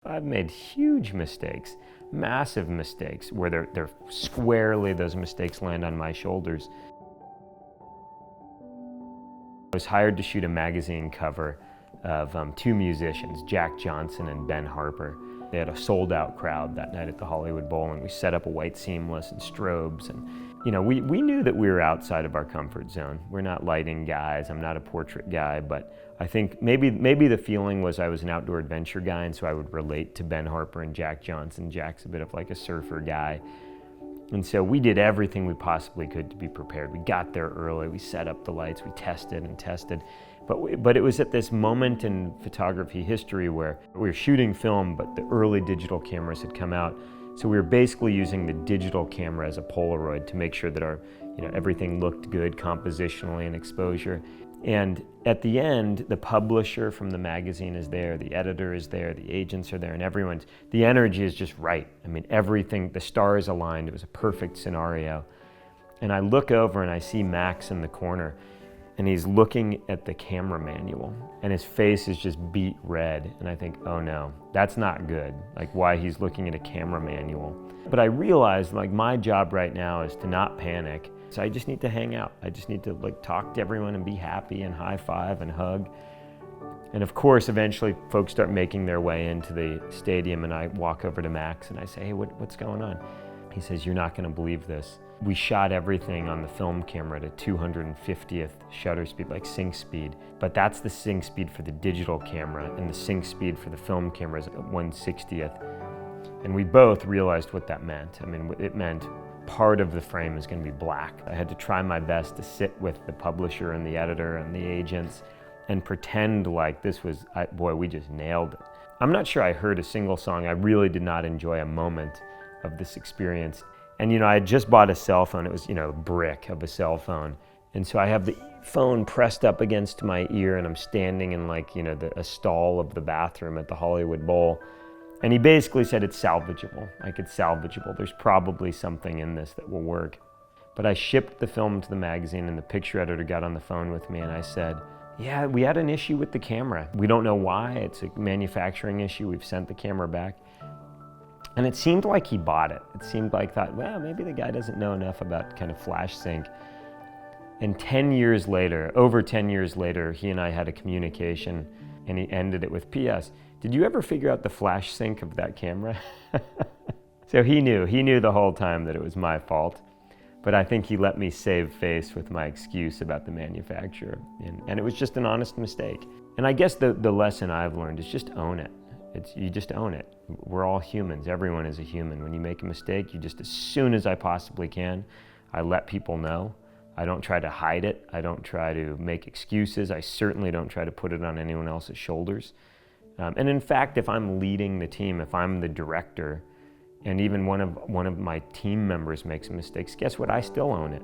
I've made huge mistakes, massive mistakes, where they're squarely, those mistakes land on my shoulders. I was hired to shoot a magazine cover of two musicians, Jack Johnson and Ben Harper. They had a sold-out crowd that night at the Hollywood Bowl, and we set up a white seamless and strobes. And you know, we knew that we were outside of our comfort zone. We're not lighting guys. I'm not a portrait guy, but I think maybe the feeling was I was an outdoor adventure guy, and so I would relate to Ben Harper and Jack Johnson. Jack's a bit of like a surfer guy. And so we did everything we possibly could to be prepared. We got there early, we set up the lights, we tested and tested. But it was at this moment in photography history where we were shooting film, but the early digital cameras had come out. So we were basically using the digital camera as a Polaroid to make sure that everything looked good compositionally and exposure. And at the end, the publisher from the magazine is there, the editor is there, the agents are there, and the energy is just right. I mean, everything, the stars aligned, it was a perfect scenario. And I look over and I see Max in the corner, and he's looking at the camera manual, and his face is just beet red. And I think, oh no, that's not good. Like, why he's looking at a camera manual. But I realized, like, my job right now is to not panic. So I just need to hang out. I just need to talk to everyone and be happy and high five and hug. And of course, eventually folks start making their way into the stadium, and I walk over to Max and I say, hey, what's going on? He says, you're not gonna believe this. We shot everything on the film camera at a 250th shutter speed, like sync speed. But that's the sync speed for the digital camera, and the sync speed for the film camera is at 1/60th. And we both realized what that meant. I mean, it meant part of the frame is going to be black. I had to try my best to sit with the publisher and the editor and the agents and pretend like this was, boy, we just nailed it. I'm not sure I heard a single song. I really did not enjoy a moment of this experience. And I had just bought a cell phone. It was, a brick of a cell phone. And so I have the phone pressed up against my ear, and I'm standing in a stall of the bathroom at the Hollywood Bowl. And he basically said it's salvageable. It's salvageable. There's probably something in this that will work. But I shipped the film to the magazine, and the picture editor got on the phone with me, and I said, yeah, we had an issue with the camera. We don't know why. It's a manufacturing issue. We've sent the camera back. And it seemed like he bought it. It seemed like well, maybe the guy doesn't know enough about kind of flash sync. And 10 years later, over 10 years later, he and I had a communication, and he ended it with, P.S., did you ever figure out the flash sync of that camera? So he knew the whole time that it was my fault. But I think he let me save face with my excuse about the manufacturer. And it was just an honest mistake. And I guess the lesson I've learned is just own it. You just own it. We're all humans. Everyone is a human. When you make a mistake, you just, as soon as I possibly can, I let people know. I don't try to hide it. I don't try to make excuses. I certainly don't try to put it on anyone else's shoulders. And in fact, if I'm leading the team, if I'm the director, and even one of my team members makes mistakes, guess what? I still own it.